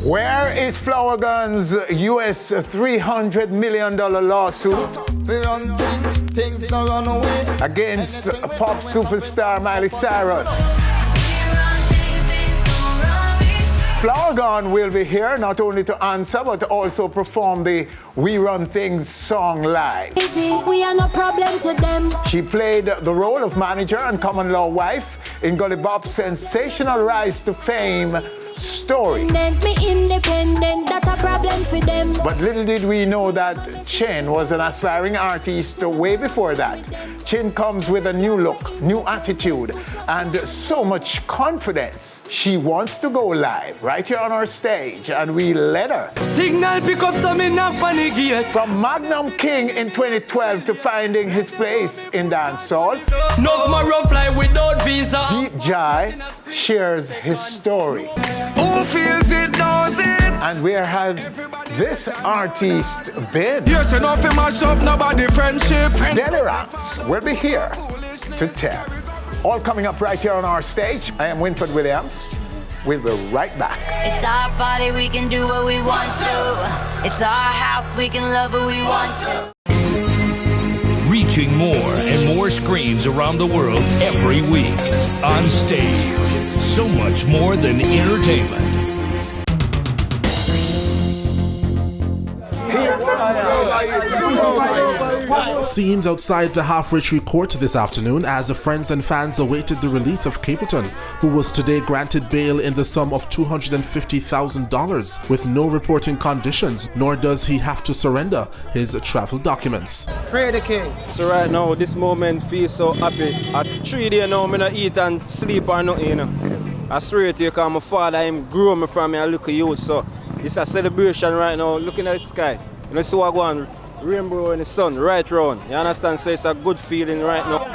Where is Flourgon's US $300 million lawsuit against pop superstar Miley Cyrus? Flourgon will be here not only to answer but also perform the We Run Things song live. We are no problem to them. She played the role of manager and common law wife in Gully Bops' sensational rise to fame story. Me independent, that's a problem for them. But little did we know that Chyn was an aspiring artist way before that. Chyn comes with a new look, new attitude, and so much confidence. She wants to go live right here on our stage, and we let her. Signal pick up some in a panic yet. From Magnum King in 2012 to finding his place in dancehall, No my rough life without visa. Deep Jahi shares his story. Who feels it knows it. And where has this artist been? Yes, enough in my shop, nobody friendship. Delly Ranx will be here to tell. All coming up right here on our stage. I am Winford Williams. We'll be right back. It's our body, we can do what we want to. It's our house, we can love who we want to. Reaching more and more screens around the world every week. Onstage, so much more than entertainment. Scenes outside the halfway court this afternoon as friends and fans awaited the release of Capleton, who was today granted bail in the sum of $250,000 with no reporting conditions, nor does he have to surrender his travel documents. Free the king. So right now, this moment feels so happy. At 3 days now, I don't eat and sleep or nothing, you know. I swear to you, because my father him grew me from me a little youth, so it's a celebration right now, looking at the sky. You know, see what go on, rainbow in the sun, right round. You understand? So it's a good feeling right now.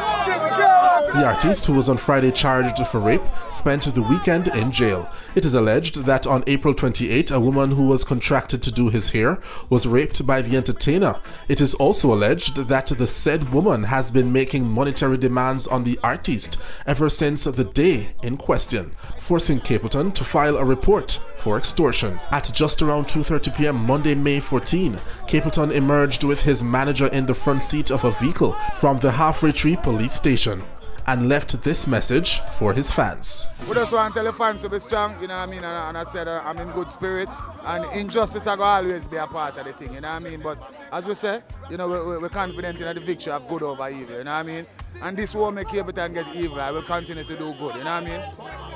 The artiste, who was on Friday charged for rape, spent the weekend in jail. It is alleged that on April 28, a woman who was contracted to do his hair was raped by the entertainer. It is also alleged that the said woman has been making monetary demands on the artiste ever since the day in question, forcing Capleton to file a report for extortion. At just around 2:30 p.m. Monday, May 14, Capleton emerged with his manager in the front seat of a vehicle from the Halfway Tree police station and left this message for his fans. We just want to tell the fans to be strong, you know what I mean, and I said I'm in good spirit, and injustice will always be a part of the thing, you know what I mean, but as we say, you know, we're confident in the victory of good over evil, you know what I mean, and this won't make Capleton get evil. I will continue to do good, you know what I mean.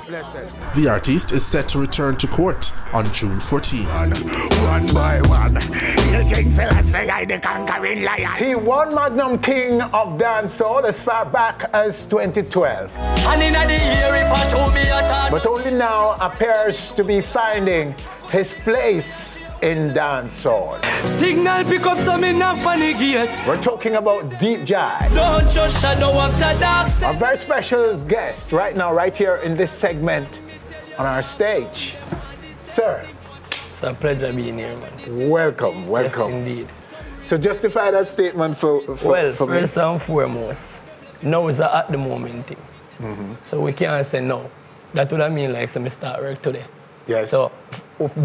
Blessed. The artiste is set to return to court on June 14. One by one, the king fella say I the conquering lion. He won Magnum King of Dancehall as far back as 2012. And in the year if I told me a time. But only now appears to be finding his place in dancehall. Signal pick up some in a panic yet. We're talking about Deep Jahi. Don't just shadow after dark. A very special guest right now, right here in this segment on our stage. Sir. It's a pleasure being here, man. Welcome, welcome. Yes, indeed. So justify that statement for me. First and foremost, no is a at the moment thing. So we can't say no. That would mean like so me start work today. Yes. So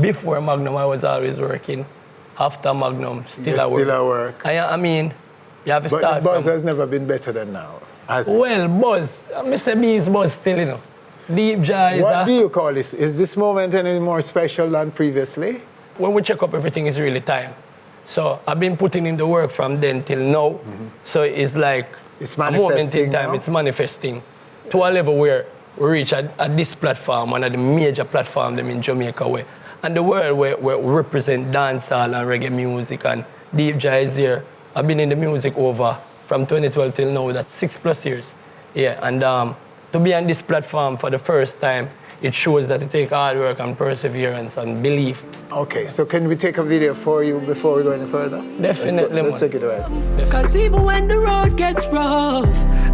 before Magnum, I was always working. After Magnum, still at work. Still at work. I mean, you have to start. But the buzz has never been better than now. Well, buzz. Mr. B's buzz still, you know. Deep Jahi is What do you call this? Is this moment any more special than previously? When we check up, everything is really time. So I've been putting in the work from then till now. So it's like it's a moment in time. Now? It's manifesting to a level where we reach at this platform, one of the major platforms in Jamaica, where, and the world where we represent dancehall and reggae music, and Deep Jahi is here. I've been in the music over from 2012 till now, that's 6+ years. Yeah, and to be on this platform for the first time, it shows that it takes hard work and perseverance and belief. Okay, so can we take a video for you before we go any further? Definitely. Let's take it away. Cause even when the road gets rough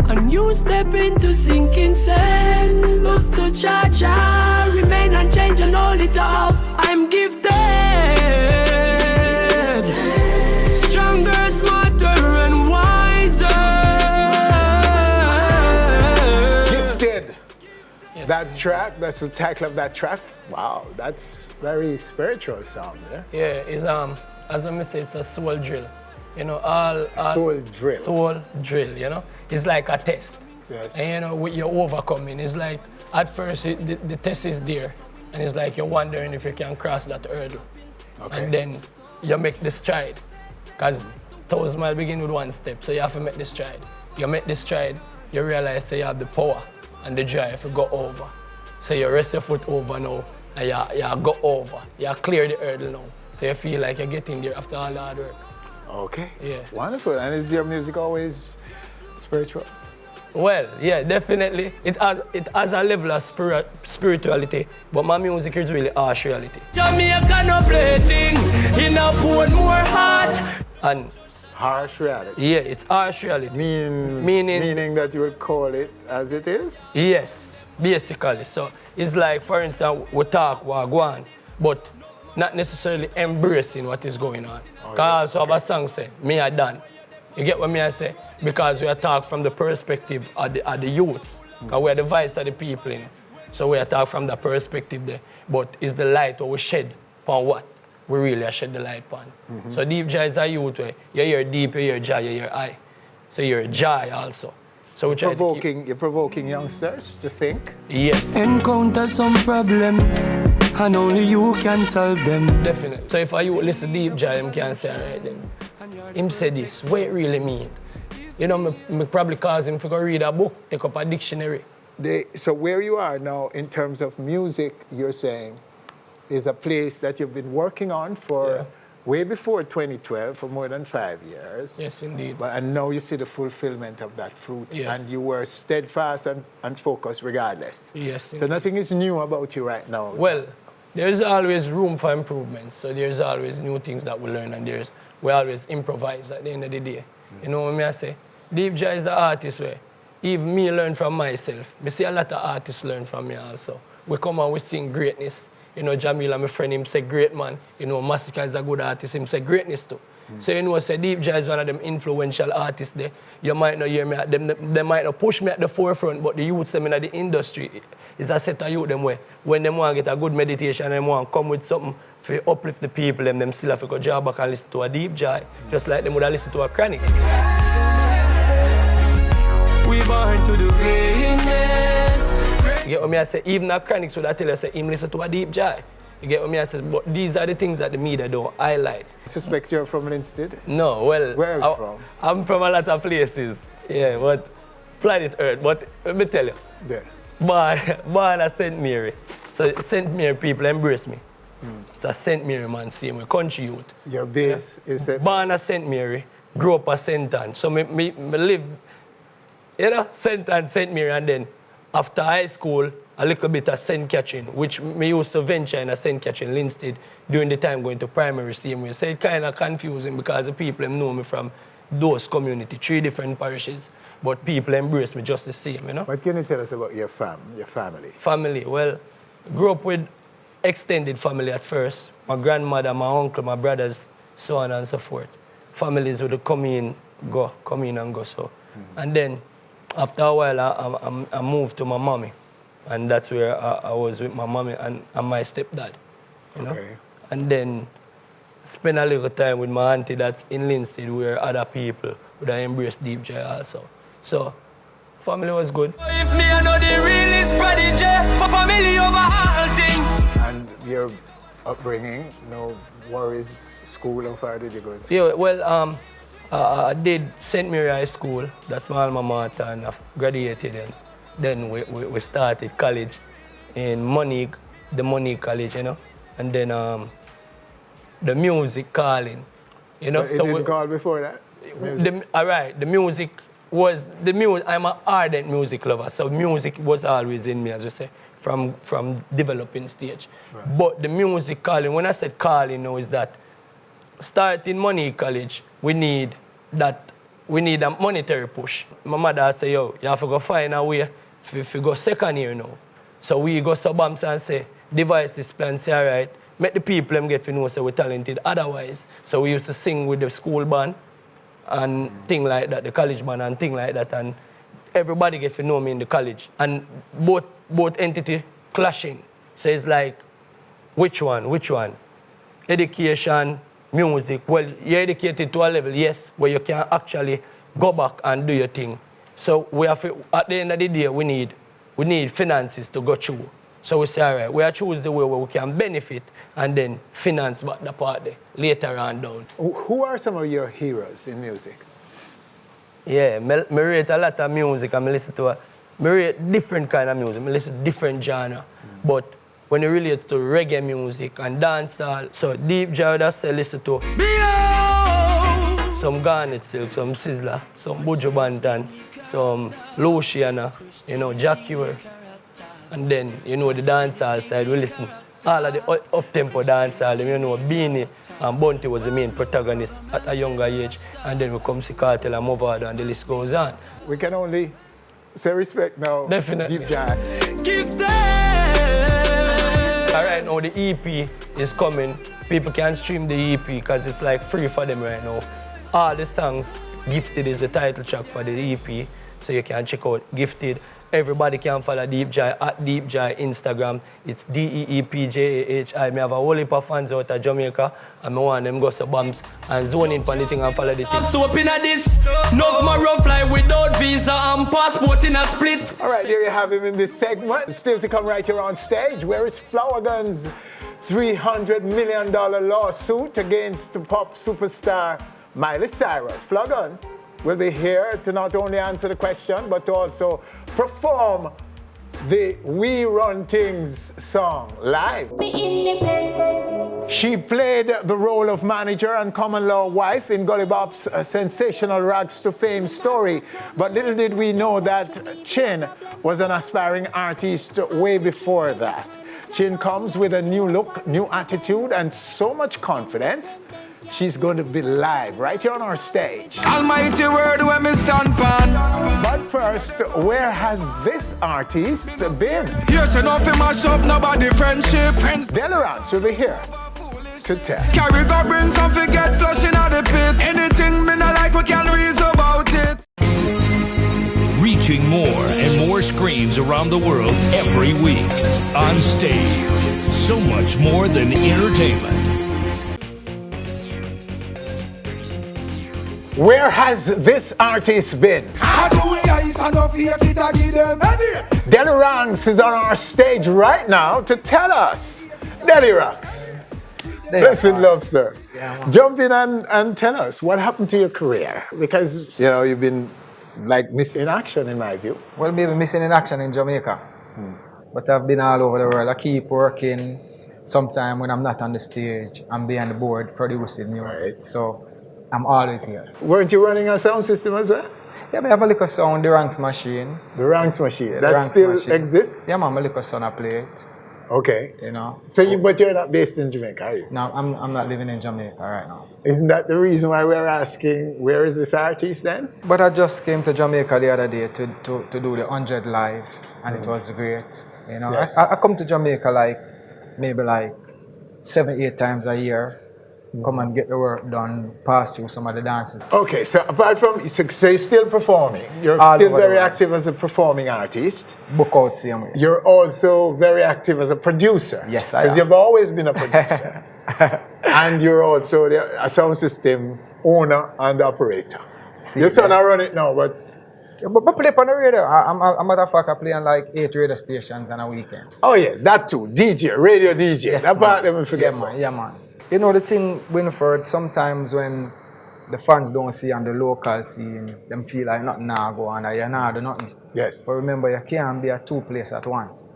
and you step into sinking sand, look to Jah, remain unchanged and hold it off. I'm gifted, stronger, smarter and wiser. Gifted. That track, that's the title of that track. Wow, that's very spiritual sound, yeah? Yeah, it's as I say, it's a soul drill. You know, all soul drill. Soul drill, you know? It's like a test. Yes. And you know, with your overcoming, it's like at first the test is there, and it's like you're wondering if you can cross that hurdle. Okay. And then you make the stride. Because 1,000 miles begin with one step, so you have to make the stride. You make the stride, you realize that you have the power and the drive to go over. So you rest your foot over now, and you go over. You clear the hurdle now. So you feel like you're getting there after all the hard work. Okay. Yeah. Wonderful. And is your music always spiritual? Well, yeah, definitely. It has a level of spirituality, but my music is really harsh reality. Jamaica no plating, in a put more heart. And harsh reality? Yeah, it's harsh reality. Meaning that you would call it as it is? Yes, basically. So it's like, for instance, we talk, we go on, but not necessarily embracing what is going on. Because I have a song say, me I done. You get what me I say? Because we are talk from the perspective of the youths. Because we are the voice of the people. You know? So we are talk from the perspective there. But it's the light what we shed upon what we really shed the light upon. So Deep Jahi is a youth way. You hear deep, you hear Jahi, you hear I. So you're Jahi also. So you're provoking youngsters to think? Yes. Encounter some problems, and only you can solve them. Definitely. So if you listen to Deep Jahi, him can say, alright then. Him say this, what it really mean? You know, me probably cause him to go read a book, take up a dictionary. So where you are now in terms of music, you're saying, is a place that you've been working on for way before 2012, for more than 5 years. Yes, indeed. And now you see the fulfillment of that fruit. Yes. And you were steadfast and focused regardless. Yes. So nothing is new about you right now. Well, there's always room for improvements. So there's always new things that we learn, and we always improvise at the end of the day. You know what I say? Deep Jahi is an artist where even me learn from myself. I see a lot of artists learn from me also. We come and we sing greatness. You know, Jamila, my friend, him say great man. You know, Massacre is a good artist, him say greatness too. So you know, say Deep Jahi is one of them influential artists there. You might not hear me at them, they might not push me at the forefront, but the youths them in the industry is a set of youth them way. When they want to get a good meditation, they want to come with something to uplift the people, them still have to go job back and listen to a Deep Jahi, just like them would have listened to a Chronic. We born to do greatness. You get what I say? Even a Chronic would tell you, say, him listen to a Deep Jahi. You get what I say? But these are the things that the media don't highlight. I suspect you're from Linstead? No, well, where are you from? I'm from a lot of places. Yeah, but planet Earth. But let me tell you. Yeah. Born at St. Mary. So St. Mary people embrace me. It's a St. Mary man, same way, country youth. Your base is St. Born at St. Mary, grew up at St. Anne. So me live, you know, St. Anne, St. Mary, and then after high school, a little bit of St. Catherine, which me used to venture in a St. Catherine, Linstead, during the time going to primary same way. So it kind of confusing because the people know me from those community, 3 different parishes, but people embrace me just the same, you know? What can you tell us about your family? Family, well, grew up with extended family at first. My grandmother, my uncle, my brothers, so on and so forth. Families would come in and go, so. And then, after a while, I moved to my mommy. And that's where I was with my mommy and my stepdad, you know? Okay. And then spend a little time with my auntie that's in Linstead where other people would have embraced Deep Jahi also. So, family was good. If me I know the realest prodigy, for family over all things. And your upbringing, no worries, school, how far did you go to school? Yeah, well, I did St. Mary High School, that's my alma mater, and I graduated. And then we started college in the Monique College, you know, and then the music calling, you know. So it didn't call before that? All right, I'm an ardent music lover, so music was always in me, as you say, from developing stage. Right. But the music calling, when I said calling now, is that starting Monique College, we need a monetary push. My mother say, yo, you have to go find a way to go second year now. So we go sub-amps and say, devise this plan, say, all right, make the people them get to know so we're talented otherwise. So we used to sing with the school band and thing like that, the college band and thing like that, and everybody get to know me in the college. And both both entity clashing. So it's like, which one? Education, music. Well, you're educated to a level, yes, where you can actually go back and do your thing. So we have to, at the end of the day, we need finances to go through. So we say, all right, we choose the way where we can benefit and then finance back the party later on down. Who are some of your heroes in music? Yeah, me rate a lot of music and me listen to me rate different kind of music. Me listen to different genre. But when it relates to reggae music and dancehall, so Deep Jahi that's listen to some Garnet Silk, some Sizzler, some Buju Banton, some Luciana, you know, Jacure. And then, you know, the dancehall side, we listen all of the up-tempo dancehall, you know, Beanie and Bunty was the main protagonist at a younger age. And then we come see Cartel and Movado and the list goes on. We can only say respect now. Definitely. Deep Jahi. Give them! All right, now the EP is coming. People can stream the EP because it's like free for them right now. All the songs, Gifted is the title track for the EP, so you can check out Gifted. Everybody can follow Deep Jahi at Deep Jahi Instagram. It's DEEPJAHI. I have a whole heap of fans out of Jamaica, and I want them go to bumps and zone in on the thing and follow the thing. I'm so up in this. No of my rough fly without visa and passport in a split. All right, there you have him in this segment. Still to come right here on stage. Where is Flourgon's $300 million lawsuit against the pop superstar Miley Cyrus? Flourgon will be here to not only answer the question, but to also perform the We Run Tings song live. She played the role of manager and common law wife in Gully Bops' sensational Rags to Fame story. But little did we know that Chyn was an aspiring artist way before that. Chyn comes with a new look, new attitude, and so much confidence. She's going to be live right here on our stage. Almighty word when me stand pan. But first, where has this artist been? Yes, enough in my shop, nobody friendship. Delly Ranx will be here to tell. Carry go bring come forget flushing out the pit. Anything me not like we can reason about it. Reaching more and more screens around the world every week. On stage, so much more than entertainment. Where has this artist been? Delly Ranx is on our stage right now to tell us. Delly Ranx, blessed love, sir. Yeah, jump in and tell us what happened to your career, because you know you've been like missing in action in my view. Well, maybe missing in action in Jamaica, but I've been all over the world. I keep working. Sometime when I'm not on the stage, I'm behind the board producing music. Right. So I'm always here. Weren't you running a sound system as well? Yeah, I have a little sound, the Ranx machine. The Ranx machine? Yeah, that Ranx still machine. exists? Yeah, man, my little son, I play it. Okay. You know. So but you're not based in Jamaica, are you? No, I'm not living in Jamaica right now. Isn't that the reason why we're asking, where is this artist then? But I just came to Jamaica the other day to do the 100 live, and it was great. You know, yes. I come to Jamaica maybe 7-8 times a year. Come and get the work done, pass through some of the dances. Okay, so apart from, so you're still performing, you're All still very active as a performing artist. Book out same way. You're also very active as a producer. Yes, I am. Because you've always been a producer. And you're also a sound system owner and operator. Your son, I run it now, but... Yeah, but I play on the radio. A matter of fact, I play on 8 radio stations on a weekend. Oh yeah, that too, DJ, radio DJ. Yes, that part them forget. Yeah, man. You know the thing, Winford, sometimes when the fans don't see on the local scene, them feel like nothing now go on, you not do nothing. Yes. But remember, you can't be at 2 places at once.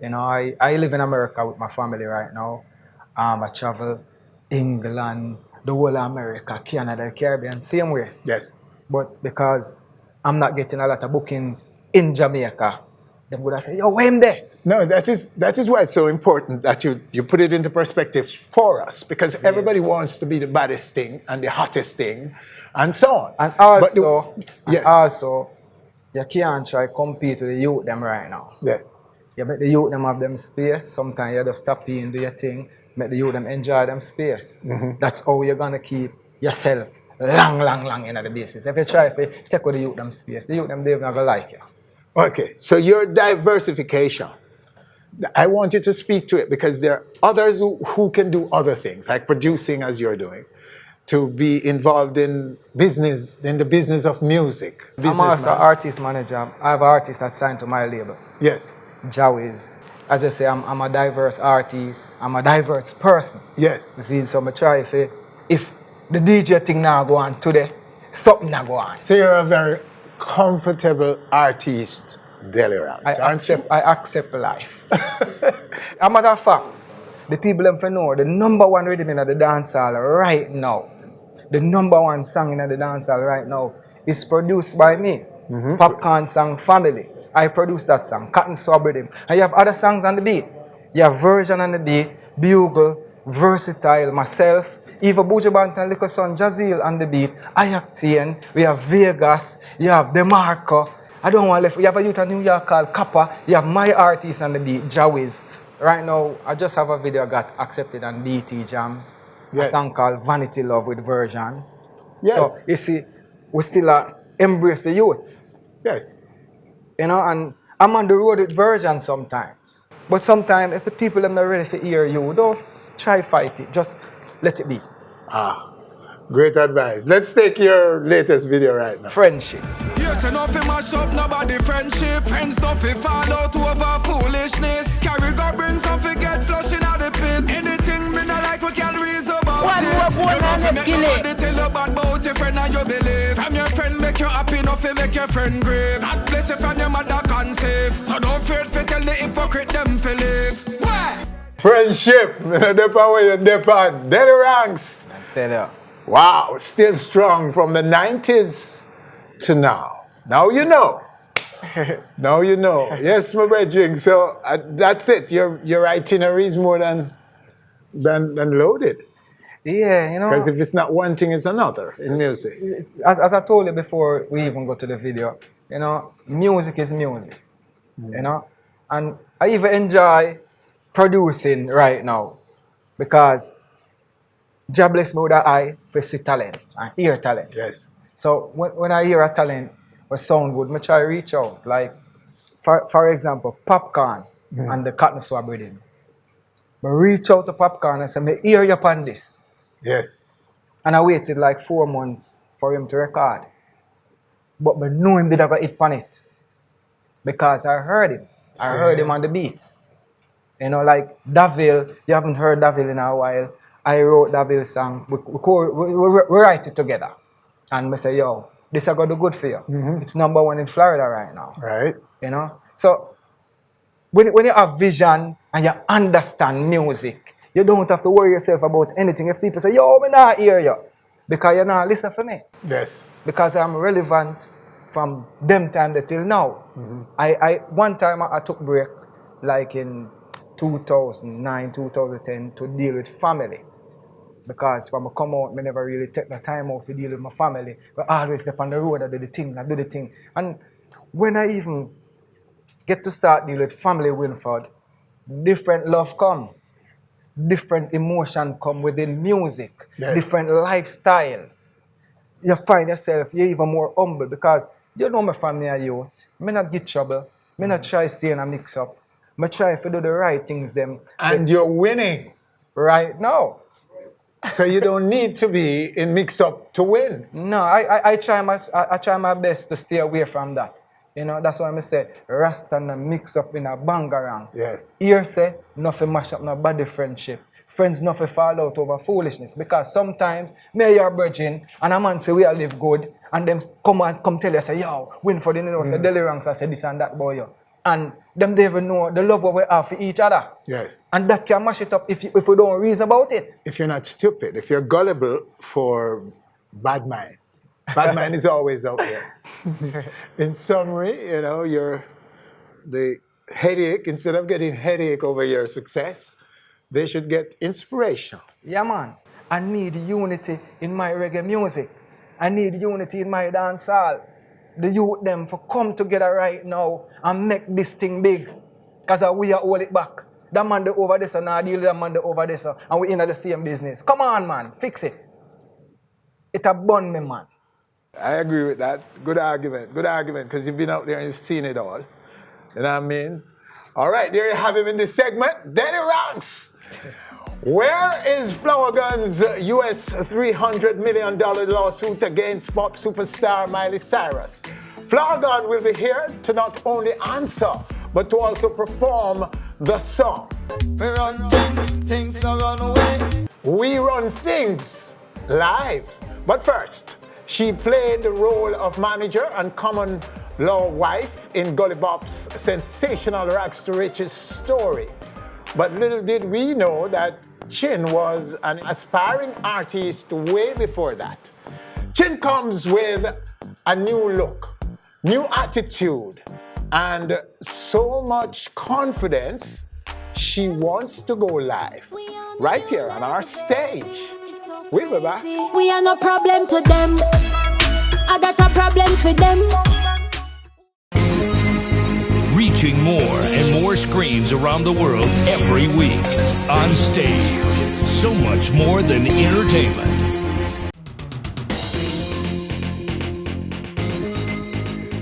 You know, I live in America with my family right now. I travel England, the whole of America, Canada, Caribbean, same way. Yes. But because I'm not getting a lot of bookings in Jamaica, them would say, yo, where am there? No, that is why it's so important that you put it into perspective for us, because everybody wants to be the baddest thing and the hottest thing and so on. And also, you can't try compete with the youth them right now. Yes. You make the youth them have them space. Sometimes you just stop in, do your thing, make the youth them enjoy them space. That's how you're gonna keep yourself long in the basis. If you try to take with the youth them space, the youth them they're not gonna like you. Okay, so your diversification. I want you to speak to it because there are others who can do other things, like producing as you're doing, to be involved in business, in the business of music. I'm also an artist manager. I have an artist that's signed to my label. Yes. Jawiz. As I say, I'm a diverse artist. I'm a diverse person. Yes. You see, so I try if the DJ thing now go on today, something now go on. So you're a very comfortable artist, Delly Ranx, I accept life. A matter of fact, the people them for know the number one rhythm in the dancehall right now, the number one song in the dancehall right now is produced by me. Popcorn Song Family. I produced that song, Cotton Swab Rhythm. And you have other songs on the beat. You have Version on the beat, Bugle, Versatile, myself, Eva Bujabant and Little Son Jazeel on the beat, Ayactian, we have Vegas, you have DeMarco. I don't want to left. We have a youth in New York called Kappa. You have my artist on the beat, Jawiz. Right now, I just have a video got accepted on BT Jams. Yes. A song called Vanity Love with Version. Yes. So, you see, we still embrace the youths. Yes. You know, and I'm on the road with Version sometimes. But sometimes, if the people are not ready to hear you, don't try fight it. Just let it be. Great advice. Let's take your latest video right now. Friendship. Yes, enough in mash up nobody friendship. Friends don't fi fall out over foolishness. Carry go bring come forget flushing out the pit. Anything me not like we can reason about it. Nobody tell you bad about your friend and you believe. From your friend make you happy, nothing make your friend grave. God bless you from your mother can save. So don't fear to tell the hypocrite them to live. Where? Friendship. The power you depart. Delly Ranx. I tell you. Wow, still strong from the 90s to now. Now you know. Now you know. Yes, my brethren. So that's it. Your itinerary is more than loaded. Yeah, you know. Because if it's not one thing, it's another in music. As I told you before we even go to the video, you know, music is music. You know? And I even enjoy producing right now because Jah bless me with an eye for see talent and hear talent. Yes. So when I hear a talent or sound good, I try to reach out. Like, for example, Popcorn and the Cotton Swab Rhythm. I reach out to Popcorn and say, I hear you upon this. Yes. And I waited like 4 months for him to record. But I knew him did have a hit on it. Because I heard him. I heard him on the beat. You know, like Davil, you haven't heard Davil in a while. I wrote Davil's song. We write it together. And I say, yo, this is going to do good for you. It's #1 in Florida right now. Right. You know? So, when you have vision and you understand music, you don't have to worry yourself about anything. If people say, yo, I not hear you. Because you're not listening for me. Yes. Because I'm relevant from them time till now. One time I took break, like in 2009, 2010, to deal with family. Because when I come out, I never really take the time out to deal with my family. But I always step on the road, I do the thing. And when I even get to start dealing with family Winford, different love come. Different emotion come within music. Yes. Different lifestyle. You find yourself, you're even more humble because you know me from me a youth. I not get trouble. I not try to stay in a mix up. I try to do the right things them. And you're winning. Right now. So you don't need to be in mix-up to win. No, I try my best to stay away from that. You know, that's why I say Rasta and mix up in a bangarang. Yes. Here say, nothing mash up no body friendship. Friends nothing fall out over foolishness. Because sometimes me you're virgin and a man say we all live good and them come tell you say, yo, win for the you know, say Delly Ranx, I say this and that boy. And them they even know the love what we have for each other. Yes. And that can mash it up if we don't reason about it. If you're not stupid, if you're gullible for bad mind. Bad mind is always out there. In summary, you know, the headache, instead of getting headache over your success, they should get inspiration. Yeah, man. I need unity in my reggae music. I need unity in my dancehall. The youth them for come together right now and make this thing big. Because we are hold it back. That man the over this and I deal with that man the over this and we in the same business. Come on, man. Fix it. It a bun me, man. I agree with that. Good argument, because you've been out there and you've seen it all. You know what I mean? All right, there you have him in this segment, Delly Ranx. Where is Flourgon's US $300 million lawsuit against pop superstar Miley Cyrus? Flourgon will be here to not only answer, but to also perform the song. We run things no run away. We run things live. But first, she played the role of manager and common law wife in Gully Bops' sensational rags to riches story. But little did we know that Chyn was an aspiring artist way before that. Chyn comes with a new look, new attitude, and so much confidence, she wants to go live right here on our stage. We'll be back. We are no problem to them. I got a problem for them. Reaching more and more screens around the world every week. Onstage, so much more than entertainment.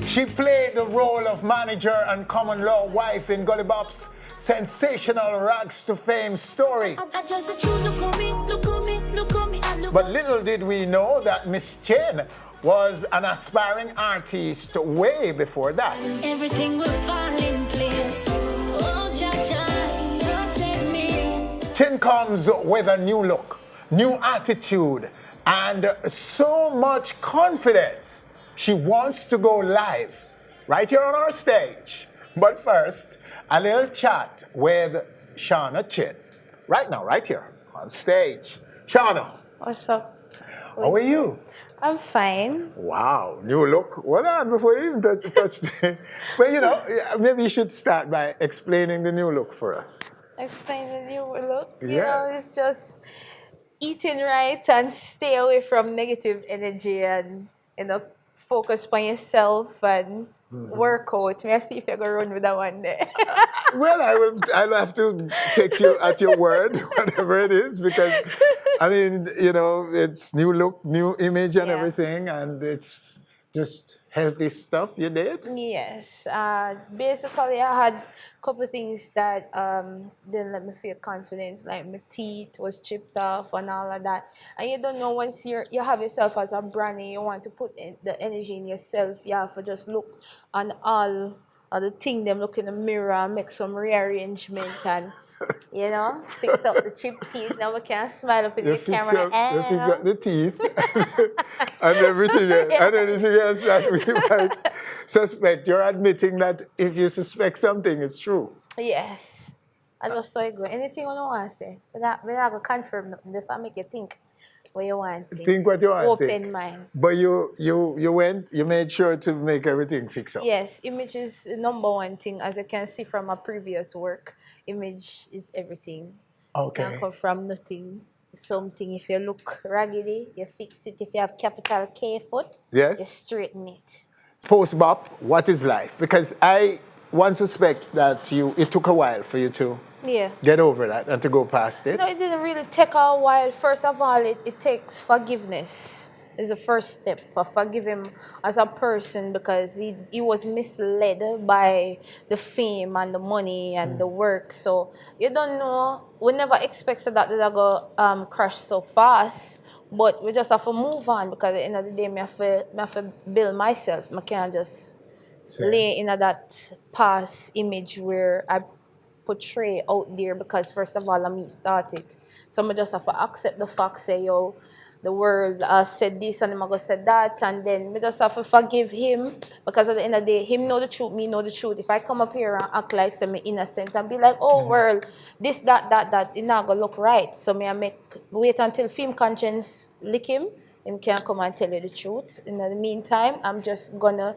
She played the role of manager and common law wife in Gully Bops' sensational rags to fame story. But little did we know that Miss Chyn was an aspiring artist way before that. Everything will fall in place. Oh, Jaja, protect me. Chyn comes with a new look, new attitude, and so much confidence. She wants to go live right here on our stage. But first, a little chat with Shauna Chyn. Right now, right here on stage. Shauna. What's up? How are you? I'm fine. Wow, new look. Hold on before you even touch the... But you know, maybe you should start by explaining the new look for us. Explain the new look. Yes. You know, it's just eating right and stay away from negative energy and, you know, focus on yourself and work out. May I see if you're going to run with that one there? Well, I'll have to take you at your word, whatever it is, because, I mean, you know, it's new look, new image and everything, and it's just healthy stuff you did? Yes. Basically, I had a couple of things that didn't let me feel confidence, like my teeth was chipped off and all of that. And you don't know, once you have yourself as a brand and you want to put the energy in yourself, you have to just look on all of the things, them look in the mirror, make some rearrangement and, you know, fix up the chipped teeth. Now we can smile up in the camera. You fix up the teeth and everything else, and anything else that we might suspect. You're admitting that if you suspect something, it's true. Yes. I just saw it go. Anything you want to say? We're not going to confirm nothing. Just make you think what you want to think. Think what you want to think. Open mind. But you made sure to make everything fix up. Yes, image is the number one thing. As you can see from my previous work, image is everything. Okay. Can come from nothing. Something, if you look raggedy, you fix it. If you have capital K foot, yes, you straighten it. Post Bop, what is life? Because I once suspect that it took a while for you to get over that and to go past it. No, it didn't really take a while. First of all, it takes forgiveness. Is the first step. For forgive him as a person, because he was misled by the fame and the money and the work. So you don't know. We never expected that they'll go crash so fast. But we just have to move on, because at the end of the day, I have to build myself. I can't just lay in that past image where I portray out there, because first of all, I started. So I just have to accept the fact, say, yo, the world said this and I'm going to say that, and then we just have to forgive him, because at the end of the day, him know the truth, me know the truth. If I come up here and act like I'm innocent and be like, oh, world, this, that, it's not going to look right. So I wait until film conscience lick him can come and tell you the truth. In the meantime, I'm just going to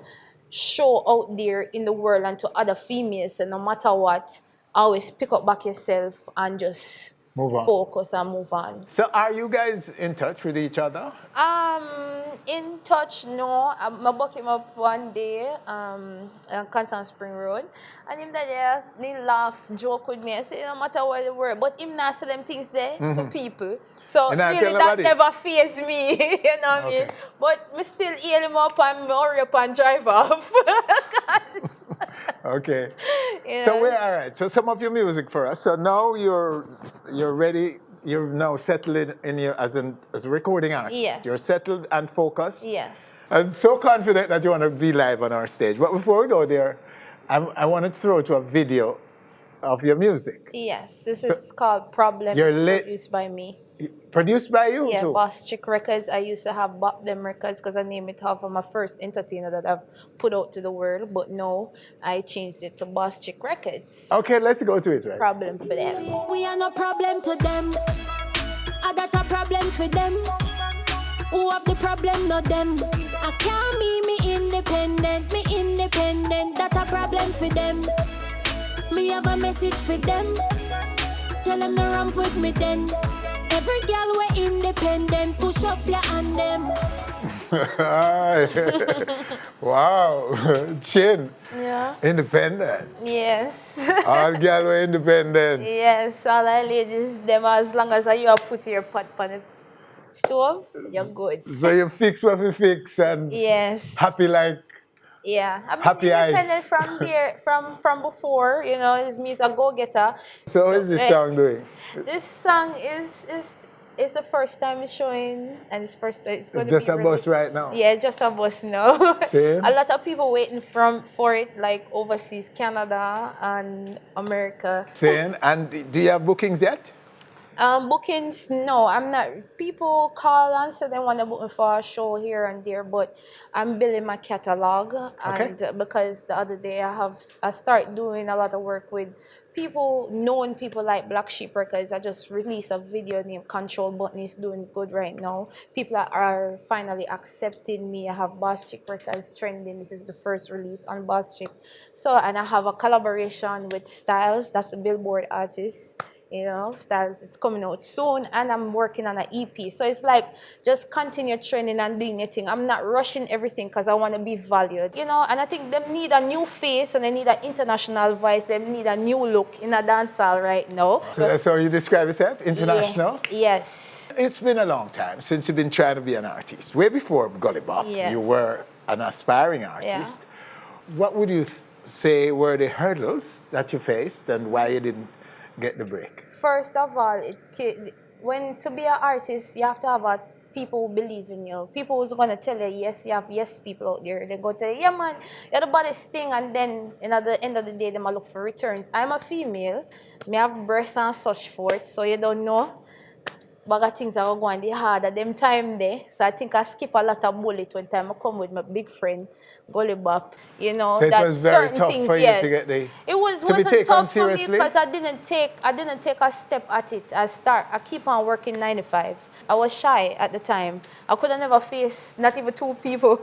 show out there in the world and to other females, and no matter what, always pick up back yourself and just focus and move on. So are you guys in touch with each other? In touch, no. I book him up one day on Constant Spring Road. And him that he laugh, joke with me. I say, no matter what the word. But him not say them things there to people. So really that never faze me. You know what I mean? But me still heal him up and hurry up and drive off. Okay. Yeah. So we're all right. So some of your music for us. So now you're ready. You're now settled in your as a recording artist. Yes. You're settled and focused. Yes. I'm so confident that you want to be live on our stage. But before we go there, I want to throw to a video of your music. Yes. This is called Problem. It's produced by me. Produced by you Yeah, too? Boss Chick Records. I used to have Bop Them Records because I named it after my first entertainer that I've put out to the world. But no, I changed it to Boss Chick Records. Okay, let's go to it, right? Problem for them. We are no problem to them. I got a problem for them. Who have the problem, not them. I can't be me independent. That a problem for them. Me have a message for them. Tell them to ramp with me then. Every girl we independent. Push up your hand them. Wow. Chyn. Yeah. Independent. Yes. All girls were independent. Yes, all the ladies, them as long as you have put your pot on the stove, you're good. So you fix what you fix and yes. Happy like yeah. I've been happy independent eyes. from there from before, you know, it's me as a go-getter. So what is this song doing? This song is the first time it's showing and it's going to Just be a bus right now. Yeah, just a bus now. Same. A lot of people waiting for it, like overseas, Canada and America. Same. And do you have bookings yet? Bookings, no, I'm not. People call and say they want to book me for a show here and there, but I'm building my catalog. And because the other day I start doing a lot of work with known people like Black Sheep Records. I just released a video named Control Button. It's doing good right now. People are finally accepting me. I have Boss Chick Records trending. This is the first release on Boss Chick. So, and I have a collaboration with Styles. That's a Billboard artist. You know, Styles, it's coming out soon, and I'm working on an EP. So it's like just continue training and doing your thing. I'm not rushing everything because I want to be valued, you know. And I think they need a new face and they need an international voice. They need a new look in a dancehall right now. So you describe yourself international? Yeah. Yes. It's been a long time since you've been trying to be an artist. Way before Gully Bops, yes. You were an aspiring artist. Yeah. What would you say were the hurdles that you faced and why you didn't get the break? First of all, to be an artist, you have to have people who believe in you. People who's going to tell you, yes, you have yes people out there. They go tell you, yeah, man, you're the baddest thing. And then at the end of the day, they might look for returns. I'm a female. I have breasts and such forth, so you don't know. But things are going to be hard at them time there. So I think I skip a lot of bullet when time I come with my big friend, Gully Bops. You know, so that it was very certain tough things, for you yes. to get the It wasn't tough for me because I didn't take a step at it. I keep on working 9 to 5. I was shy at the time. I could have never faced not even 2 people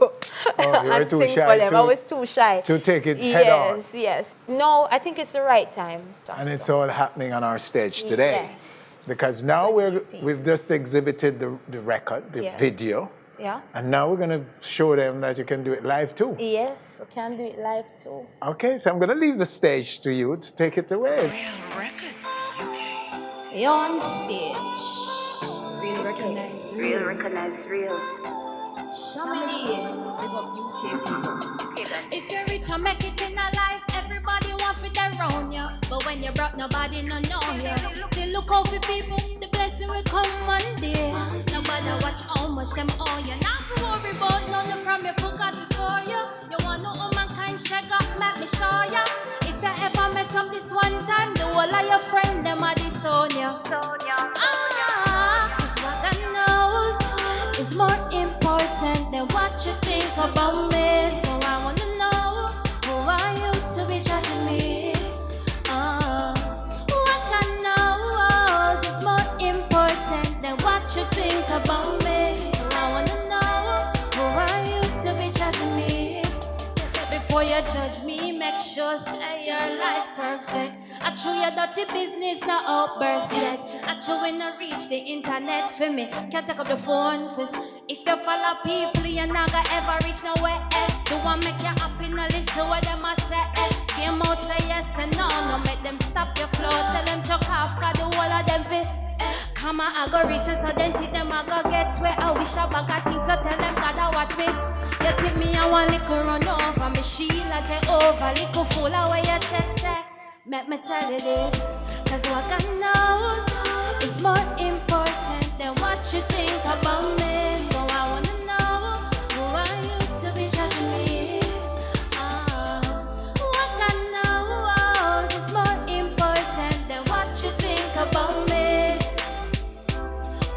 and too sing shy for them. I was too shy. To take it head on. Yes. No, I think it's the right time. And it's all happening on our stage today. Yes. Because now we've just exhibited the record, the video. Yeah. And now we're going to show them that you can do it live too. Yes, we can do it live too. Okay, so I'm going to leave the stage to you to take it away. Real Records UK. You're on stage. Real recognize real. Real recognize real. Shamini, big up UK people. If you're rich and make it in a life, everybody want for their own, yeah. But when you're broke, nobody no know ya. Still look out for people, the blessing will come one day. Nobody watch how much them owe you. Not to worry about none from your pocket before you. You want no mankind shake up, make me show ya. If you ever mess up this one time, the whole of your friend them a disown ya. Cause what I know is more important than what you think about me. So I wanna know, who are you to be judging me? What I know is more important than what you think about me. So I wanna know, who are you to be judging me? Before you judge me, make sure say your life perfect. I chew your dirty business, no outburst yet. I chew when I reach the internet for me. Can't take up the phone first. If you follow people, you're not gonna ever reach nowhere. Do I make you happy? No listen what them I say. Same out say yes and no. No make them stop your flow. Tell them chuck off, cause the whole of them fit. Come on, I go reach so then think them I go get where I wish I back at things. So tell them gotta watch me. You think me I want little run over me Sheila Jehovah, little fool away your check say. Make me tell you this, cause what God knows is more important than what you think about me. So I wanna know, who are you to be judging me? What God knows is more important than what you think about me.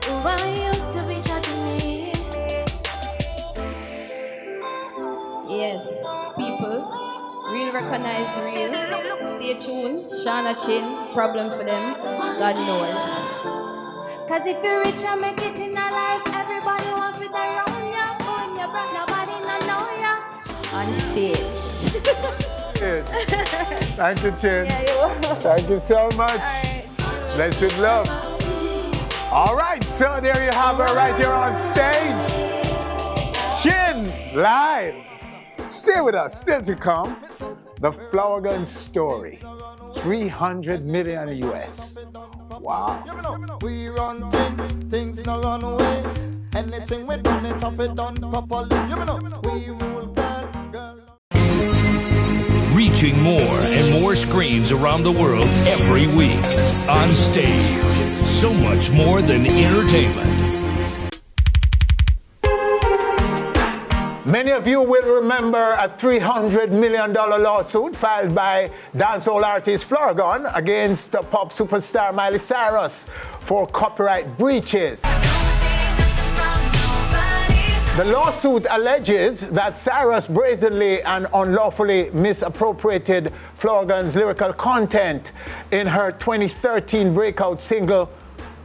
Who are you to be judging me? Yes, people, real recognize real. Stay tuned, Shauna Chyn, problem for them, God knows. Cause if you're rich and make it in a life, everybody wants it around ya. But when you're broke, nobody no know ya. On stage. Thank you, Chyn. Yeah, you're welcome. Thank you so much. All right. Blessed love. All right, so there you have her right here on stage. Chyn, live. Stay with us, still to come. The Flourgon story. 300 million US. Wow. We run things no run away. Anything we done, it up it done properly. We rule, girl. Reaching more and more screens around the world every week. On stage. So much more than entertainment. Many of you will remember a $300 million lawsuit filed by dancehall artist Flourgon against pop superstar Miley Cyrus for copyright breaches. The lawsuit alleges that Cyrus brazenly and unlawfully misappropriated Flourgon's lyrical content in her 2013 breakout single,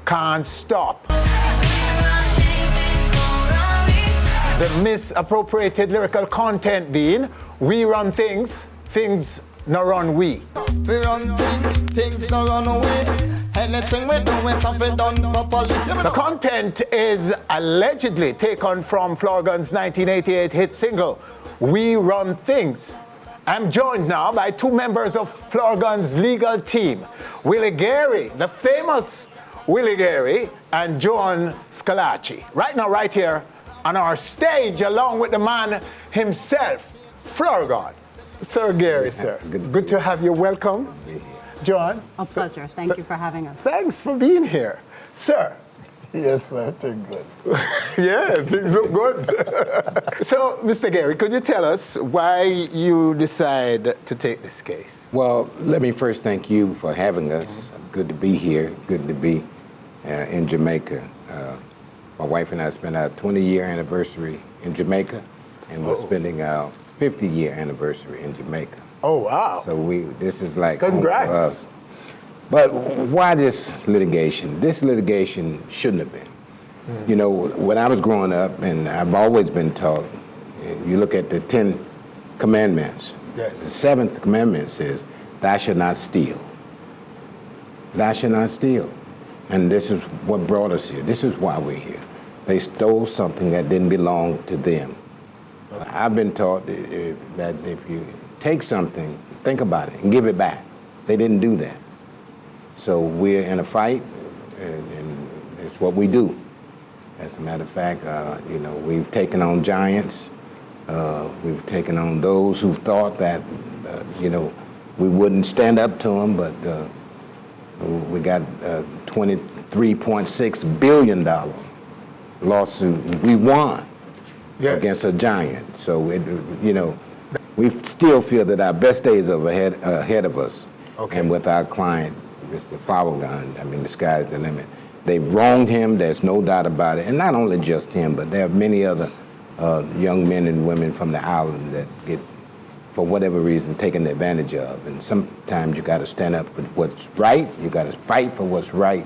Can't Stop. The misappropriated lyrical content being, we run things, things no run we. We run things no run away. Anything we do, it's up it done properly. The content is allegedly taken from Flourgon's 1988 hit single, We Run Things. I'm joined now by two members of Flourgon's legal team, Willie Gary, the famous Willie Gary, and Joan Scalacci. Right now, right here, on our stage, along with the man himself, Flourgon. Sir Gary, sir. Good to have you. Welcome. John. A pleasure. Thank you for having us. Thanks for being here. Sir. Yes, well, things good. Yeah, things look good. So, Mr. Gary, could you tell us why you decide to take this case? Well, let me first thank you for having us. Good to be here. Good to be in Jamaica. My wife and I spent our 20-year anniversary in Jamaica, and we're spending our 50-year anniversary in Jamaica. Oh, wow. So this is like congrats home for us. But why this litigation? This litigation shouldn't have been. You know, when I was growing up, and I've always been taught, you look at the 10 commandments. Yes. The 7th commandment says, thou shalt not steal. Thou shalt not steal. And this is what brought us here. This is why we're here. They stole something that didn't belong to them. I've been taught that if you take something, think about it and give it back. They didn't do that. So we're in a fight, and it's what we do. As a matter of fact, you know, we've taken on giants. We've taken on those who thought that, you know, we wouldn't stand up to them, but we got $23.6 billion lawsuit. We won against a giant. So, you know, we still feel that our best days are ahead of us. Okay. And with our client, Mr. Flourgon, I mean, the sky's the limit. They've wronged him, there's no doubt about it. And not only just him, but there are many other young men and women from the island that get, for whatever reason, taken advantage of. And sometimes you gotta stand up for what's right, you gotta fight for what's right.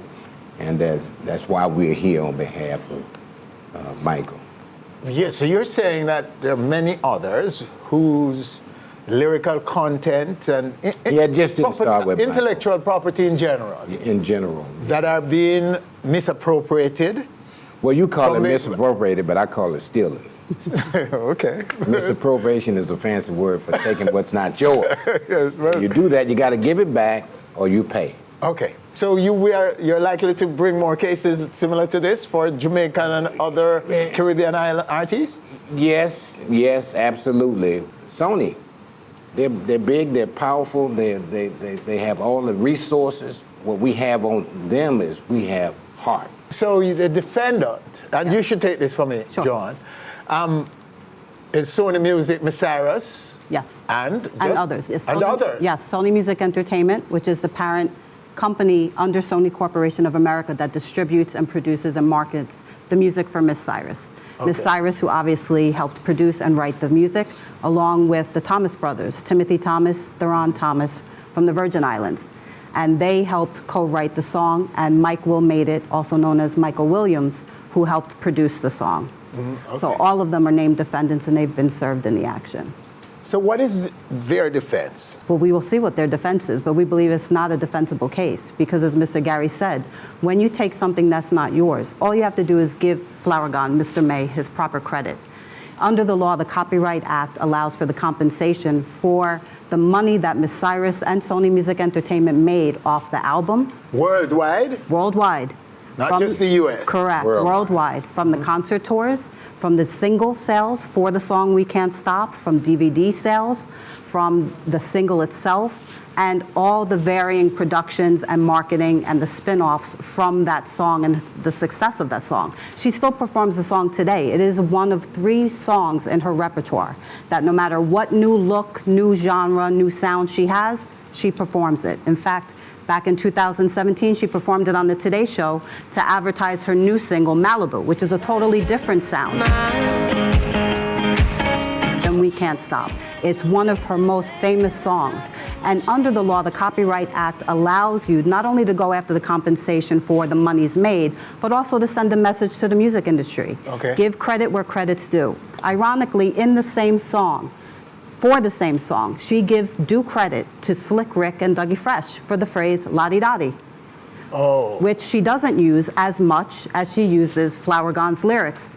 And that's why we're here on behalf of Michael. Yeah, so you're saying that there are many others whose lyrical content and Yeah, just didn't start with intellectual property in general. In general. That are being misappropriated. Well, you call it From the- misappropriated, but I call it stealing. Okay. Misappropriation is a fancy word for taking what's not yours. Yes, well- You do that, you got to give it back or you pay. Okay. So you're likely to bring more cases similar to this for Jamaican and other Caribbean island artists? Yes, absolutely. Sony, they're big, they're powerful, they have all the resources. What we have on them is we have heart. So the defendant, and you should take this from me, John, is Sony Music, Miley Cyrus. Yes. And others. Yes. And Sony, others. Yes, Sony Music Entertainment, which is the parent company under Sony Corporation of America that distributes and produces and markets the music for Miss Cyrus. Miss Cyrus, who obviously helped produce and write the music, along with the Thomas brothers, Timothy Thomas, Theron Thomas, from the Virgin Islands. And they helped co-write the song, and Mike Will made it, also known as Michael Williams, who helped produce the song. So all of them are named defendants, and they've been served in the action. So what is their defense? Well, we will see what their defense is, but we believe it's not a defensible case because, as Mr. Gary said, when you take something that's not yours, all you have to do is give Flourgon, Mr. May, his proper credit. Under the law, the Copyright Act allows for the compensation for the money that Miss Cyrus and Sony Music Entertainment made off the album. Worldwide? Worldwide. Not just the US. Correct, worldwide. From the concert tours, from the single sales for the song We Can't Stop, from DVD sales, from the single itself, and all the varying productions and marketing and the spin-offs from that song and the success of that song. She still performs the song today. It is one of 3 songs in her repertoire that no matter what new look, new genre, new sound she has, she performs it. In fact, back in 2017, she performed it on the Today Show to advertise her new single, Malibu, which is a totally different sound than We Can't Stop. It's one of her most famous songs. And under the law, the Copyright Act allows you not only to go after the compensation for the monies made, but also to send a message to the music industry. Okay. Give credit where credit's due. Ironically, in the same song, for the same song, she gives due credit to Slick Rick and Dougie Fresh for the phrase la-di-da-di, which she doesn't use as much as she uses Flourgon's lyrics.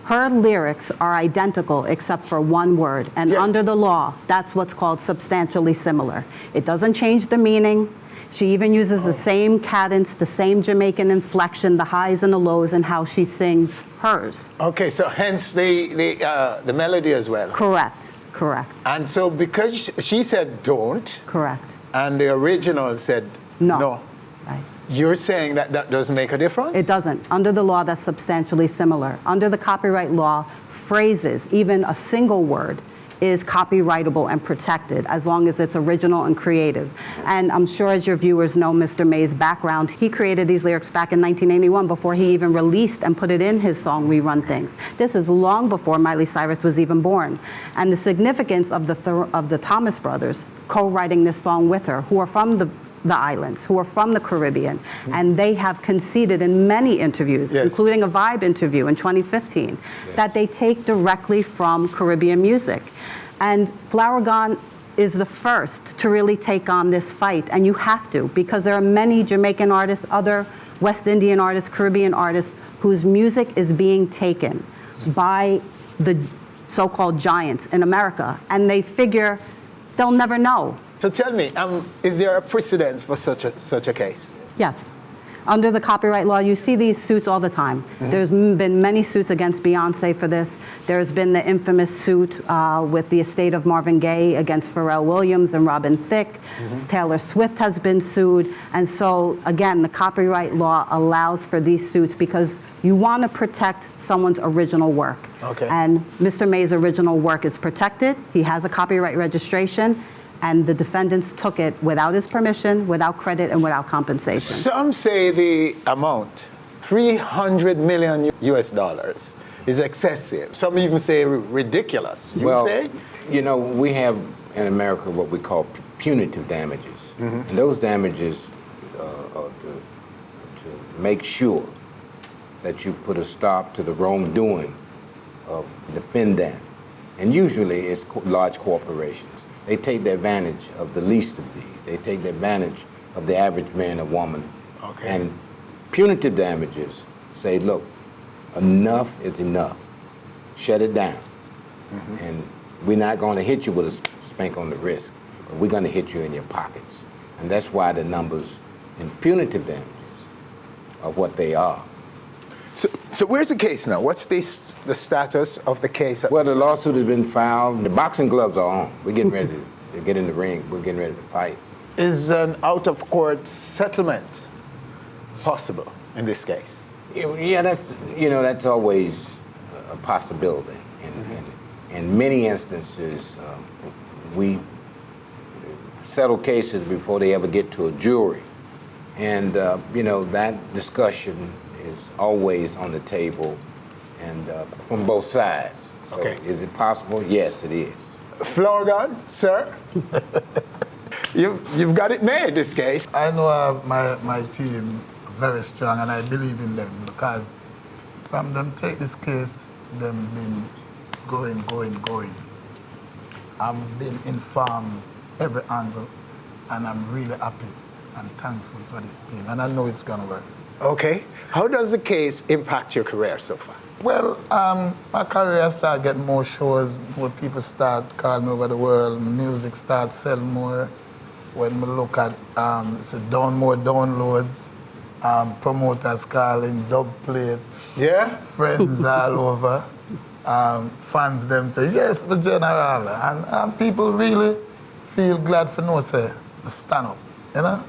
Her lyrics are identical except for one word, and under the law, that's what's called substantially similar. It doesn't change the meaning. She even uses the same cadence, the same Jamaican inflection, the highs and the lows, and how she sings hers. Okay, so hence the melody as well. Correct. Correct. And so because she said don't. Correct. And the original said no. Right. You're saying that that doesn't make a difference? It doesn't. Under the law, that's substantially similar. Under the copyright law, phrases, even a single word, is copyrightable and protected as long as it's original and creative. And I'm sure as your viewers know Mr. May's background, he created these lyrics back in 1981 before he even released and put it in his song, We Run Things. This is long before Miley Cyrus was even born. And the significance of the Thomas brothers co-writing this song with her, who are from the islands, who are from the Caribbean, and they have conceded in many interviews, including a Vibe interview in 2015, that they take directly from Caribbean music. And Flourgon is the first to really take on this fight, and you have to, because there are many Jamaican artists, other West Indian artists, Caribbean artists, whose music is being taken by the so-called giants in America, and they figure they'll never know. So tell me, is there a precedence for such a case? Yes. Under the copyright law, you see these suits all the time. There's been many suits against Beyonce for this. There's been the infamous suit with the estate of Marvin Gaye against Pharrell Williams and Robin Thicke. Taylor Swift has been sued. And so, again, the copyright law allows for these suits because you want to protect someone's original work. Okay. And Mr. May's original work is protected. He has a copyright registration. And the defendants took it without his permission, without credit, and without compensation. Some say the amount, $300 million US, is excessive. Some even say ridiculous. You say? You know, we have in America what we call punitive damages. And those damages are to make sure that you put a stop to the wrongdoing of defendant. And usually it's large corporations. They take the advantage of the least of these. They take the advantage of the average man or woman. Okay. And punitive damages say, look, enough is enough. Shut it down. And we're not going to hit you with a spank on the wrist, but we're going to hit you in your pockets. And that's why the numbers in punitive damages are what they are. So where's the case now? What's the status of the case? Well, the lawsuit has been filed. The boxing gloves are on. We're getting ready to get in the ring. We're getting ready to fight. Is an out-of-court settlement possible in this case? Yeah, that's always a possibility. In many instances, we settle cases before they ever get to a jury. And, that discussion is always on the table and from both sides. So Okay. Is it possible? Yes, it is. Flourgon, sir? You've got it made, this case. I know my team very strong, and I believe in them because from them take this case, them been going. I've been informed every angle, and I'm really happy and thankful for this team, and I know it's gonna work. Okay. How does the case impact your career so far? Well, my career started getting more shows, more people start calling me over the world, music starts selling more. When we look at more downloads, promoters calling, dub plate, friends all over, fans them say, yes, the general. And people really feel glad for no say, stand up, you know?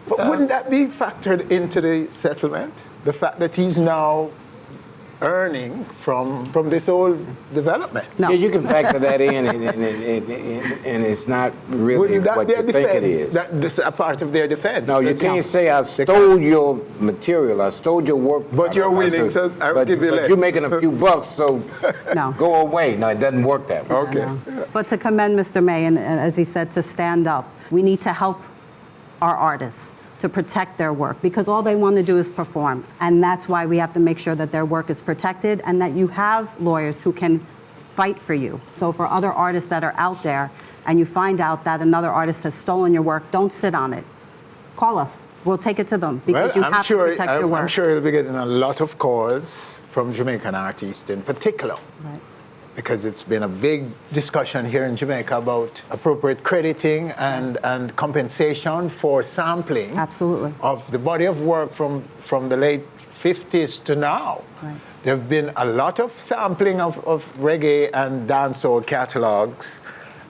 But wouldn't that be factored into the settlement? The fact that he's now earning from this whole development? No. Yeah, you can factor that in, and it's not really Wouldn't that what be you a think it defense? is. That's a part of their defense. No, you can't say I stole your material, I stole your work. But you're winning, so I'll give you less. But you're making a few bucks, so No. go away. No, it doesn't work that way. Okay. But to commend Mr. May, and as he said, to stand up, we need to help our artists to protect their work because all they want to do is perform. And that's why we have to make sure that their work is protected and that you have lawyers who can fight for you. So for other artists that are out there and you find out that another artist has stolen your work, don't sit on it. Call us. We'll take it to them because you have to protect your work. I'm sure you'll be getting a lot of calls from Jamaican artists in particular. Right. Because it's been a big discussion here in Jamaica about appropriate crediting and compensation for sampling of the body of work from the late 50s to now. Right. There have been a lot of sampling of reggae and dancehall catalogs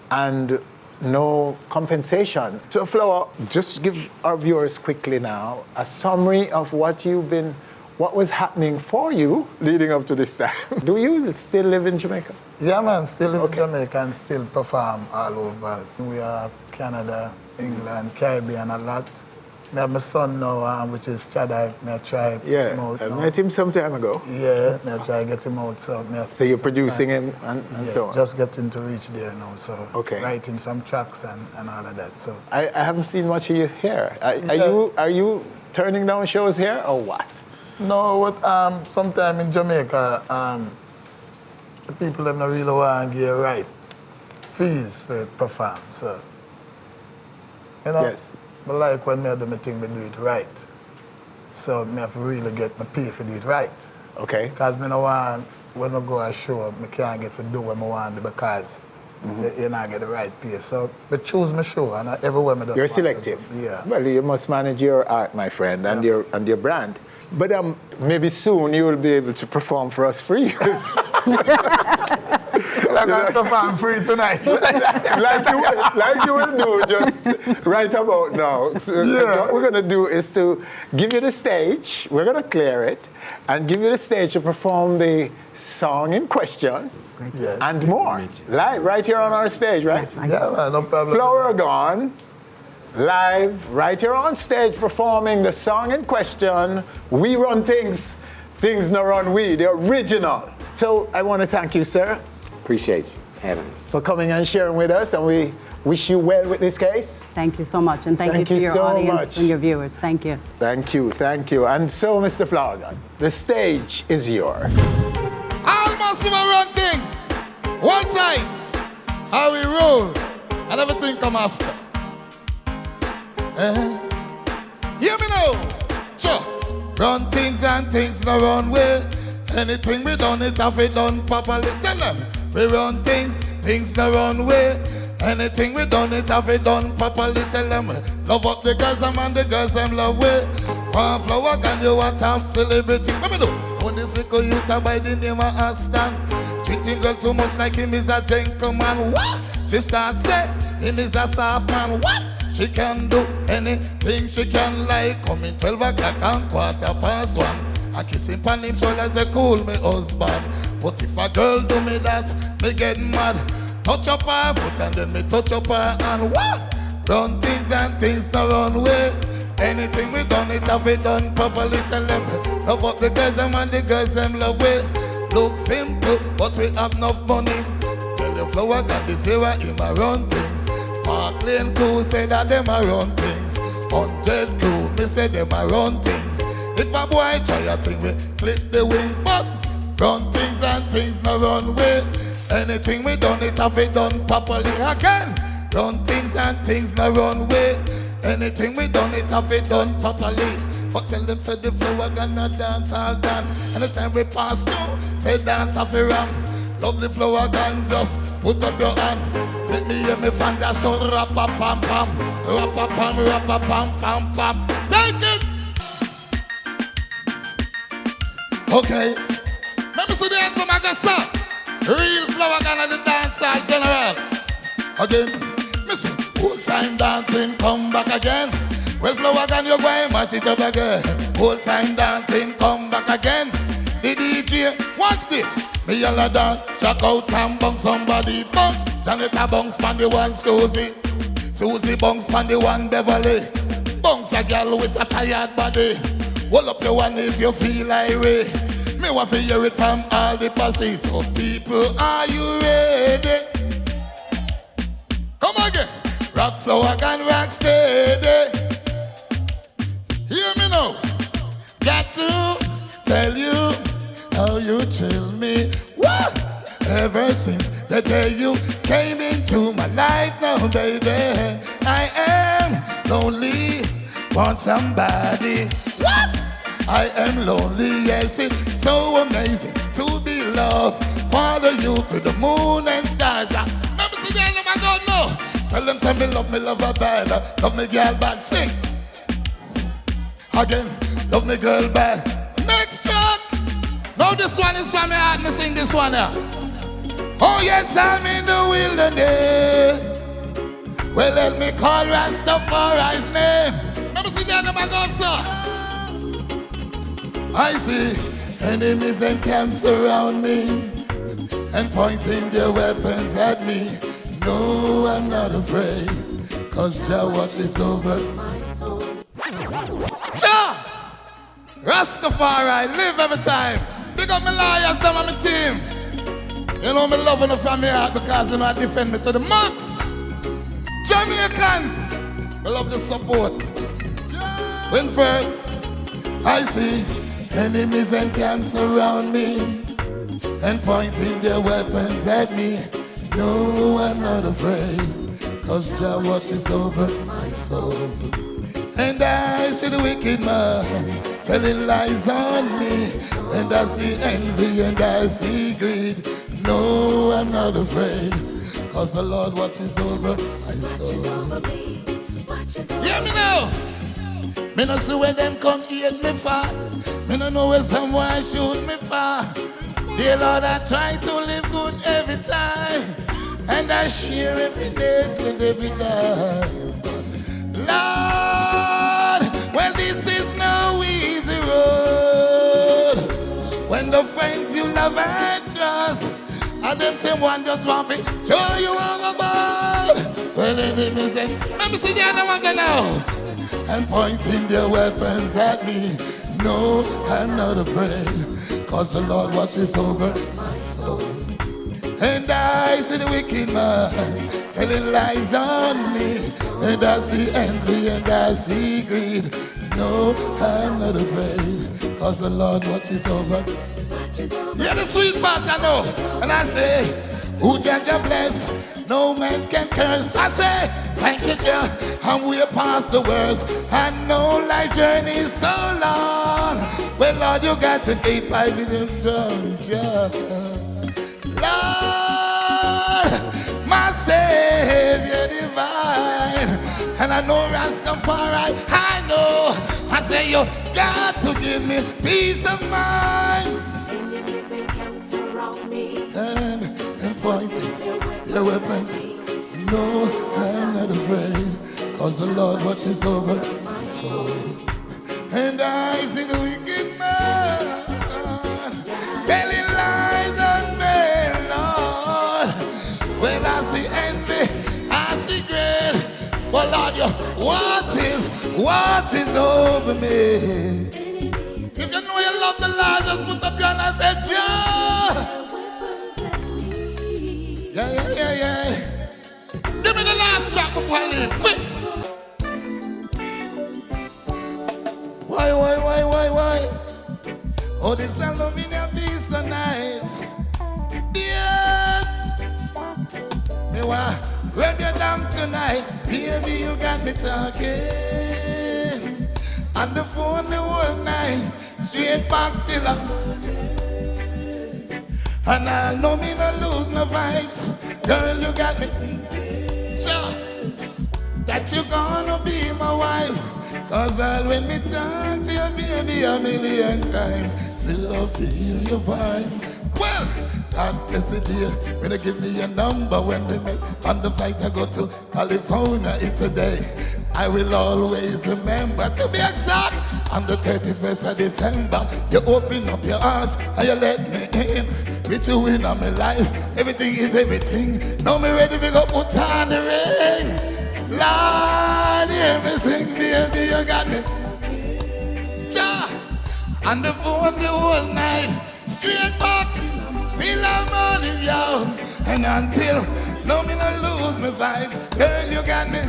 and no compensation. So Flour, just give our viewers quickly now a summary of what was happening for you leading up to this time. Do you still live in Jamaica? Yeah, man, still live in Jamaica and still perform all over. We are Canada, England, Caribbean a lot. I have my son now, which is Chadai. I try to get him out. I met him some time ago. Yeah, I try to get him out. So you're producing him and yes, so on? Just getting to reach there now. So writing some tracks and all of that. So I haven't seen much of you here. Are you turning down shows here or what? No, sometime in Jamaica, the people have not really want to get right fees for perform. So, you know, I like when I do my thing, I do it right. So I have to really get my pay for do it right. Okay. Because I don't want, when I go a show, I can't get to do what I want to because you not get the right pay. So I choose my show and everywhere I do. You're selective. Yeah. Well, you must manage your art, my friend, and your brand. But maybe soon you will be able to perform for us free. I'm going to perform free tonight. like you will do just right about now. So what we're going to do is to give you the stage. We're going to clear it and give you the stage to perform the song in question and more. Live right here on our stage, right? Yeah, man, no problem. Flourgon. Live, right here on stage, performing the song in question, We Run Things, Things No Run We, the original. So I want to thank you, sir. Appreciate you having us. For coming and sharing with us, and we wish you well with this case. Thanst you so much, and thank you to your so audience much. and your viewers. Thank you. Thank you. And so, Mr. Flourgon, the stage is yours. Almost run things. One tight, how we roll, and everything come after. Hear me now. Sure. Run things and things no run way. Anything we done it have it done properly. Tell them we run things, things no run way. Anything we done it have it done properly. Tell them love up the girls and the girls them love way. One Flourgon you a top celebrity. What me do? When this little youth by the name of Aston, treating girl too much like him is a gentleman. What? She starts say him is a soft man. What? She can do anything she can like. Come in 12 o'clock and 1:15. I kiss him on him shoulders, they cool me husband. But if a girl do me that, me get mad. Touch up her foot and then me touch up her hand. What? Run things and things no run way. Anything we done it have it done properly. Tell them love up the girls them and the girls them love way. Look simple, but we have enough money. Tell the Flourgon this here him a run things. Park Lane crew say that them a run things. 100 crew me say them a run things. If a boy try a thing we clip the wing, but run things and things no run way. Anything we done it have it done properly again. Run things and things no run way. Anything we done it have it done properly. But tell them say the Flourgon a dance all done. Anytime we pass through, say dance have a ram. Love the Flourgon, just put up your hand. Let me hear me fan that sound rappa pam pam. Rappa pam pam pam. Take it! Okay. Let me see the anthem I guess sir. Real Flourgon of the dancehall general. Again, listen. Old time dancing, come back again. Well, Flourgon, you're going mash it up again. Old time dancing, come back again. The DJ, watch this. Me all a dance, shock out and bong somebody bounce. Janetta bounce pan the one Susie. Susie bounce pan the one Beverly. Bounce a girl with a tired body. Hold up your one if you feel irate. Me want to hear it from all the posse. So people, are you ready? Come again. Rock Flourgon, rock steady. Hear me now. Got to tell you how you chill me. What? Ever since the day you came into my life now, baby, I am lonely, want somebody. What? I am lonely, yes, it's so amazing to be loved. Follow you to the moon and stars. Remember today, I don't know. Tell them say me love her bad. Love me girl bad, sing. Again, love me girl bad. Next track. Now this one is from my heart, me sing this one here. Oh yes, I'm in the wilderness. Well, let me call Rastafari's name. Remember see that number go, sir? I see enemies and camps around me and pointing their weapons at me. No, I'm not afraid, cause Jah watches over my soul. Jah! Rastafari, live every time. Big up my lawyers, them and my team. You know me loving the from my heart because you know I defend me to the max. Jamaicans, I love the support. Winford, I see enemies and camps around me and pointing their weapons at me. No, I'm not afraid, cause Jah watches over my soul. And I see the wicked man telling lies on me, and I see envy and I see greed. No, I'm not afraid, cause the Lord watches over my soul. Hear me now. Me no see where them come hate me for. Me no know where someone shoot me for. Dear Lord, I try to live good every time, and I share every day and every day. Lord, well this is no easy road. When the friends you love and trust, and them same one just want me show you overboard. Well enemies and let me see the other one now, and pointing their weapons at me. No, I'm not afraid, cause the Lord watches over my soul. And I see the wicked man telling lies on me, and I see envy and I see greed. No, I'm not afraid, cause the Lord watches over. Yeah, the sweet part I know. And I say, Who Jaja bless, no man can curse. I say, thank you, Jah, and we're past the worst. And no life journey is so long. Well, Lord, you got to keep my vision strong, Jah. Lord, my Savior divine. And I know Rastafari, I know. I say, you got to give me peace of mind. And pointing your weapons. No, I'm not afraid, cause the Lord watches over my soul. And I see the wicked man telling lies on me, Lord. When I see envy, I see greed. But Lord, your watch is over me. If you know you love the Lord, just put up your hand and say, Jah. Yeah. Give me the last track before I leave, quick. Why? Oh, this aluminum be so nice. Yes. Me want rub you down tonight. Baby, you got me talking. On the phone the whole night. Straight back till and I know me no lose no vibes. Girl, you got me. Sure. That you gonna be my wife. Cause I'll when me talk to you, baby, a million times. Still love to hear your voice. Well, God bless it dear. When you give me your number when we met on the flight I go to California, it's a day I will always remember. To be exact, on the 31st of December, you open up your heart and you let me in. With you in on my life, everything is everything. Now me ready to go put on the ring. Lord, hear me sing, baby, you got me. Jah, on the phone the whole night, straight back till I'm morning, yo. And until, no me no lose my vibe. Girl, you got me.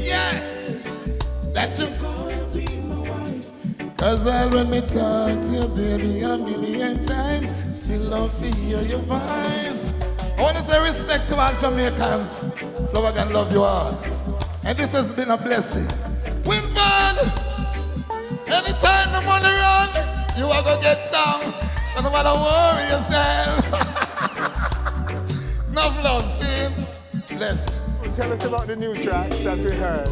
Yes, that's you. Cause I'll when me talk to you, baby, a million times. Still love to hear your voice. I want to say respect to all Jamaicans. Flourgon love you all. And this has been a blessing. Winford, anytime the money run, you are going to get some. So no matter worry yourself. Enough love, see? Bless. Tell us about the new tracks that we heard.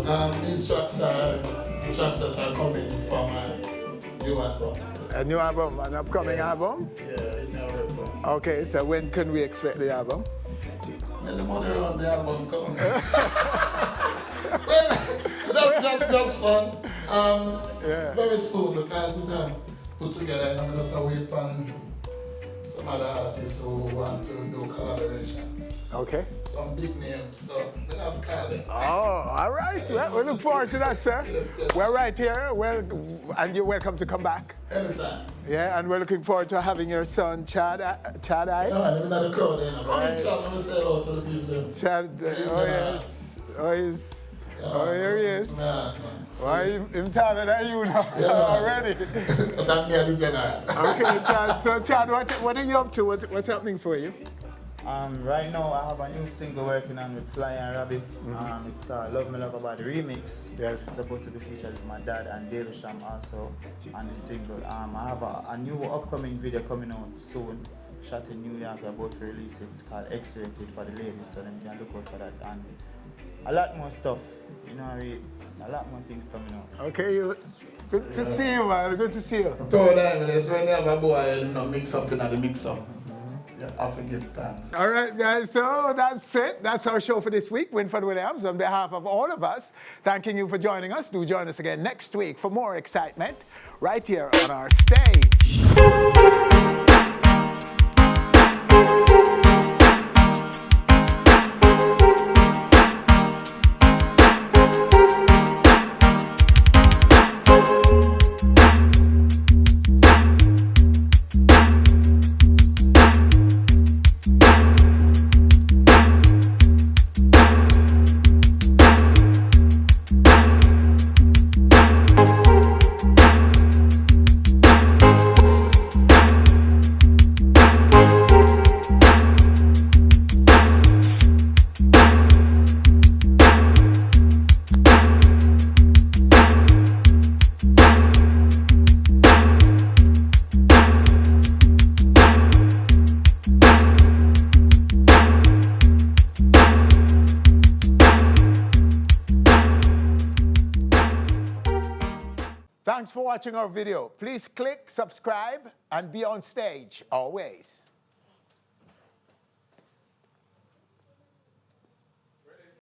Well, these tracks are tracks that are coming from my new album. A new album, an upcoming album? Yeah, new album. Okay, so when can we expect the album? When the money around the album comes. Well, just fun. Very soon because it's put together and I'm just away from some other artists who want to do collaborations. Okay. Some big names, so we have to call it. Oh, all right. Well, we look forward to that, sir. Yes. We're right here, and you're welcome to come back. Anytime. Yeah, and we're looking forward to having your son, Chad. No, I'm in the crowd there. Come in, Chad, let me say hello to the people. Chad, here he is. Why, him taller than you now already. But I'm near the general. Okay, Chad. So, Chad, what are you up to? What's happening for you? Right now, I have a new single working on with Sly and Rabbit. It's called Love Me Love About the Remix. Yes. It's supposed to be featured with my dad and Delly Ranx also on the single. I have a new upcoming video coming out soon. Shot in New York, we're about to release it. It's called X-Rated for the ladies, so then you can look out for that. And a lot more stuff, a lot more things coming out. Okay, good to see you, man. Good to see you. So when you have a boy, mix up in the mix-up. I forgive thanks. All right, guys, so that's it. That's our show for this week. Winford Williams, on behalf of all of us, thanking you for joining us. Do join us again next week for more excitement right here on our stage. watching our video. Please click subscribe and be on stage always.